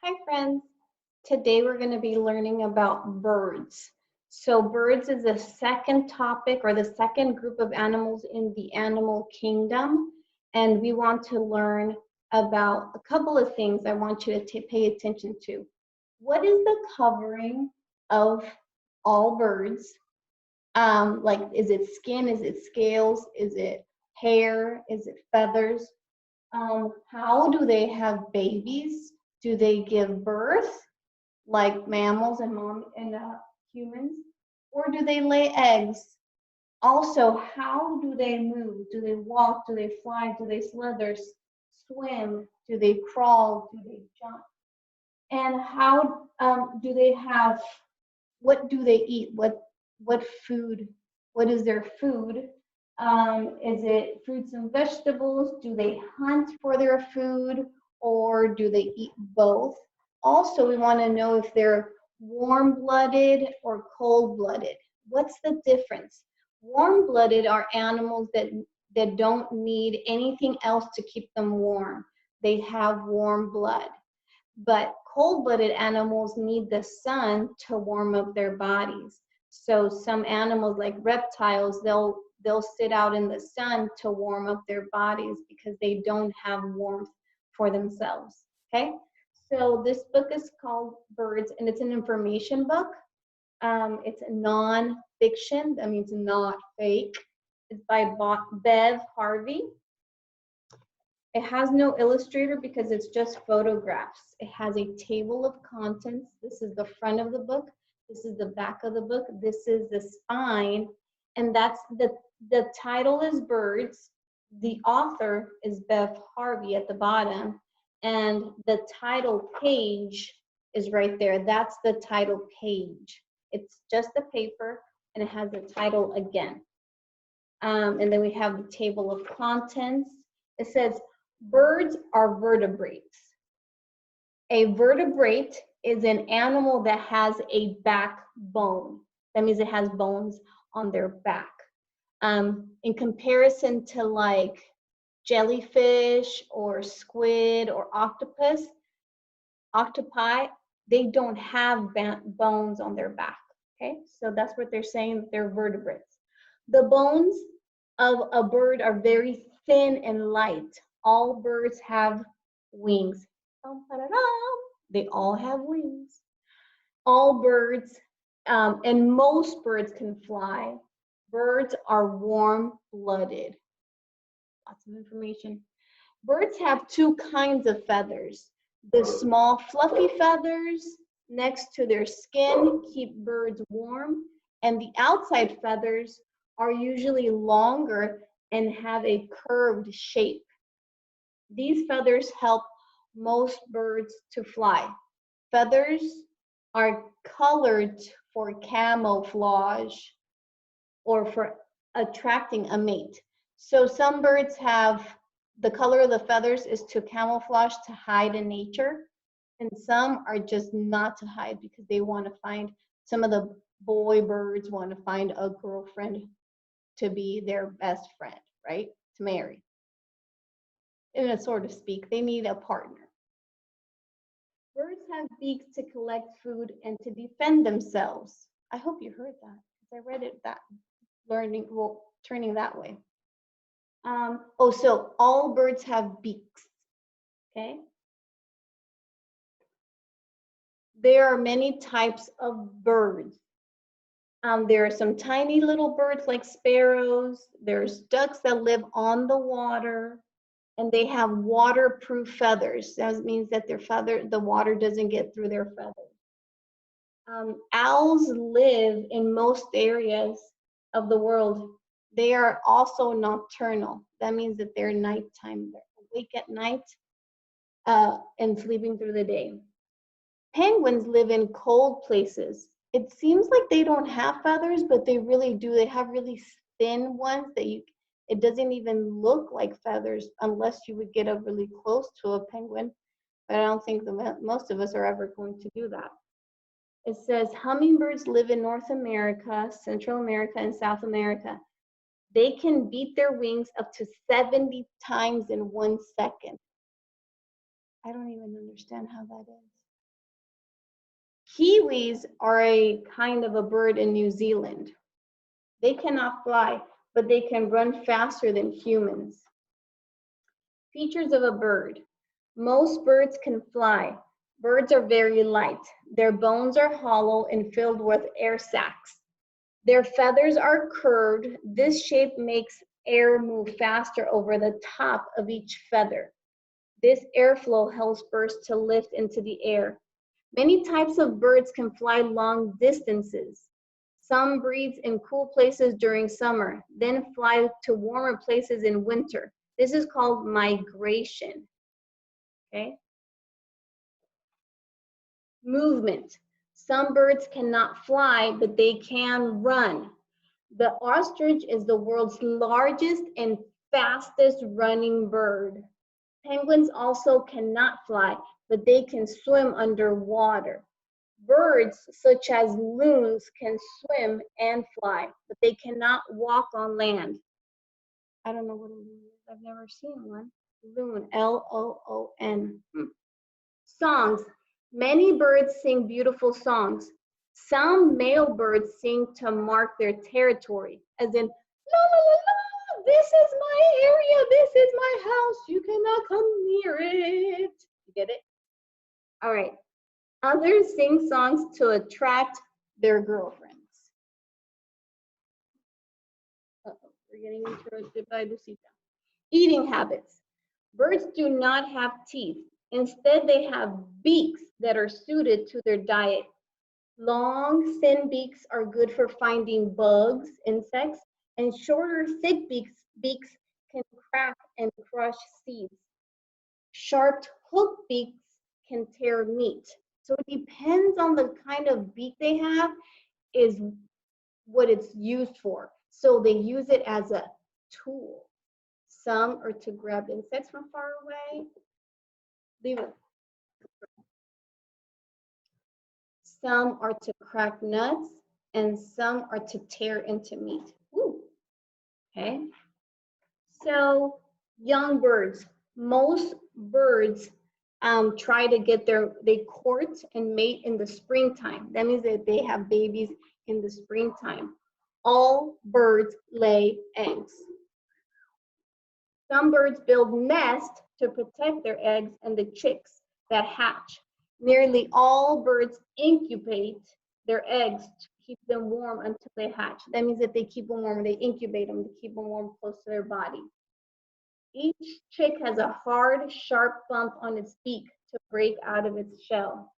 Hi friends, today we're going to be learning about birds. So birds is the second topic or the second group of animals in the animal kingdom, and we want to learn about a couple of things I want you to pay attention to. What is the covering of all birds? Like, is it skin, is it scales, is it hair, is it feathers? How do they have babies? Do they give birth like mammals and humans? Or do they lay eggs? Also, how do they move? Do they walk? Do they fly? Do they slither, swim? Do they crawl? Do they jump? And how do they have, what do they eat? What food? What is their food? Is it fruits and vegetables? Do they hunt for their food or do they eat both? Also, we want to know if they're warm-blooded or cold-blooded. What's the difference? Warm-blooded are animals that don't need anything else to keep them warm. They have warm blood. But cold-blooded animals need the sun to warm up their bodies. So some animals like reptiles, they'll sit out in the sun to warm up their bodies because they don't have warmth for themselves. Okay? So this book is called Birds, and it's an information book. It's non-fiction, that means not fake. It's by Bev Harvey. It has no illustrator because it's just photographs. It has a table of contents. This is the front of the book. This is the back of the book. This is the spine. And that's the title is Birds. The author is Bev Harvey at the bottom. And the title page is right there. That's the title page. It's just a paper and it has the title again. And then we have the table of contents. It says, birds are vertebrates. A vertebrate is an animal that has a backbone. That means it has bones on their back. In comparison to like jellyfish or squid or octopi, they don't have bones on their back. Okay, so that's what they're saying, they're vertebrates. The bones of a bird are very thin and light. All birds have wings. They all have wings. All birds, and most birds can fly. Birds are warm-blooded. Lots of information. Birds have two kinds of feathers. The small fluffy feathers next to their skin keep birds warm, and the outside feathers are usually longer and have a curved shape. These feathers help most birds to fly. Feathers are colored for camouflage or for attracting a mate. So some birds have, the color of the feathers is to camouflage, to hide in nature, and some are just not to hide because they want to find, some of the boy birds want to find a girlfriend to be their best friend, right? To marry. In a sort of speak, they need a partner. Birds have beaks to collect food and to defend themselves. I hope you heard that because I read it that turning that way. So all birds have beaks, okay? There are many types of birds. There are some tiny little birds like sparrows. There's ducks that live on the water, and they have waterproof feathers. That means that the water doesn't get through their feathers. Owls live in most areas of the world. They are also nocturnal. That means that they're nighttime. They're awake at night and sleeping through the day. Penguins live in cold places. It seems like they don't have feathers, but they really do. They have really thin ones that it doesn't even look like feathers unless you would get up really close to a penguin. But I don't think most of us are ever going to do that. It says hummingbirds live in North America, Central America, and South America. They can beat their wings up to 70 times in 1 second. I don't even understand how that is. Kiwis are a kind of a bird in New Zealand. They cannot fly, but they can run faster than humans. Features of a bird. Most birds can fly. Birds are very light. Their bones are hollow and filled with air sacs. Their feathers are curved. This shape makes air move faster over the top of each feather. This airflow helps birds to lift into the air. Many types of birds can fly long distances. Some breed in cool places during summer, then fly to warmer places in winter. This is called migration. Okay? Movement. Some birds cannot fly, but they can run. The ostrich is the world's largest and fastest running bird. Penguins also cannot fly, but they can swim underwater. Birds such as loons can swim and fly, but they cannot walk on land. I don't know what a loon is. I've never seen one. Loon, L-O-O-N. Songs. Many birds sing beautiful songs. Some male birds sing to mark their territory, as in, la la la la, this is my area, this is my house, you cannot come near it. You get it? All right. Others sing songs to attract their girlfriends. Uh-oh, we're getting interrupted by Lucita. Eating habits. Birds do not have teeth. Instead, they have beaks that are suited to their diet. Long, thin beaks are good for finding bugs, insects, and shorter, thick beaks can crack and crush seeds. Sharp, hooked beaks can tear meat. So it depends on the kind of beak they have, is what it's used for. So they use it as a tool. Some are to grab insects from far away. Leave it. Some are to crack nuts, and some are to tear into meat. Ooh. Okay. So young birds. Most birds try to get they court and mate in the springtime. That means that they have babies in the springtime. All birds lay eggs. Some birds build nests to protect their eggs and the chicks that hatch. Nearly all birds incubate their eggs to keep them warm until they hatch. That means that they keep them warm, they incubate them to keep them warm close to their body. Each chick has a hard, sharp bump on its beak to break out of its shell.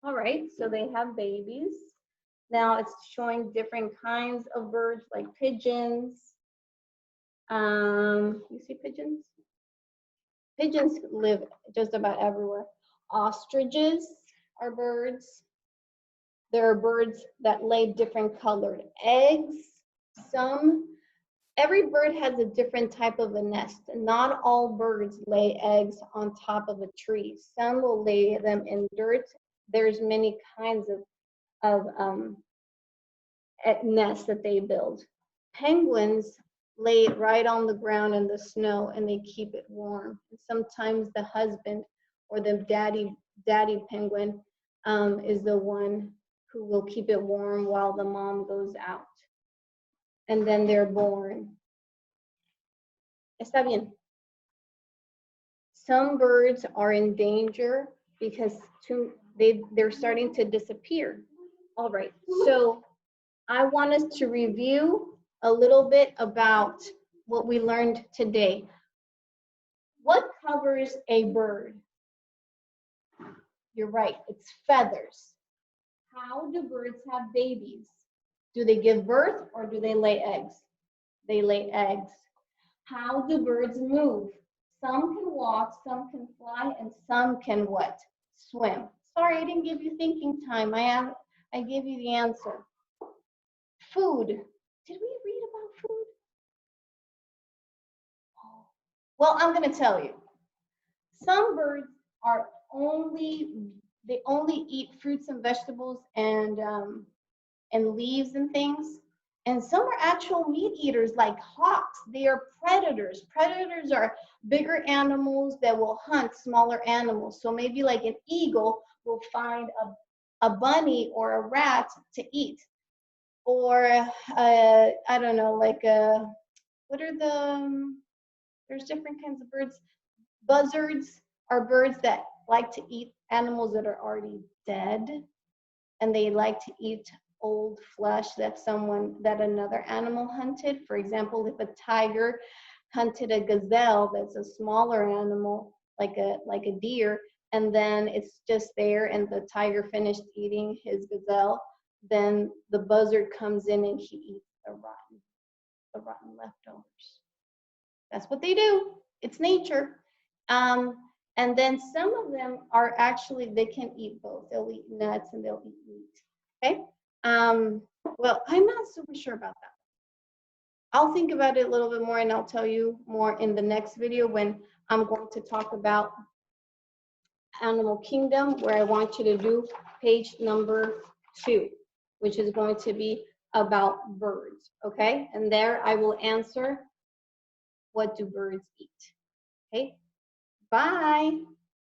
All right, so they have babies. Now it's showing different kinds of birds like pigeons. You see pigeons? Pigeons live just about everywhere. Ostriches are birds. There are birds that lay different colored eggs. Every bird has a different type of a nest. Not all birds lay eggs on top of a tree. Some will lay them in dirt. There's many kinds of nests that they build. Penguins lay it right on the ground in the snow and they keep it warm. Sometimes the husband or the daddy penguin is the one who will keep it warm while the mom goes out. And then they're born. Está bien. Some birds are in danger because they're starting to disappear. All right, so I want us to review a little bit about what we learned today. What covers a bird? You're right, it's feathers. How do birds have babies? Do they give birth or do they lay eggs? They lay eggs. How do birds move? Some can walk, some can fly, and some can what? Swim. Sorry, I didn't give you thinking time. I gave you the answer. Food. Did we read about food? Oh. Well, I'm going to tell you. Some birds they only eat fruits and vegetables and leaves and things. And some are actual meat eaters like hawks. They are predators. Predators are bigger animals that will hunt smaller animals. So maybe like an eagle will find a bunny or a rat to eat. Or I don't know, like what are there's different kinds of birds. Buzzards are birds that like to eat animals that are already dead, and they like to eat old flesh that another animal hunted. For example, if a tiger hunted a gazelle, that's a smaller animal, like a deer, and then it's just there and the tiger finished eating his gazelle, then the buzzard comes in and he eats the rotten leftovers. That's what they do. It's nature. And then some of them are actually, they can eat both. They'll eat nuts and they'll eat meat. Okay. Well, I'm not super sure about that. I'll think about it a little bit more and I'll tell you more in the next video when I'm going to talk about Animal Kingdom, where I want you to do page number 2, which is going to be about birds. Okay. And there I will answer, what do birds eat? Okay. Bye.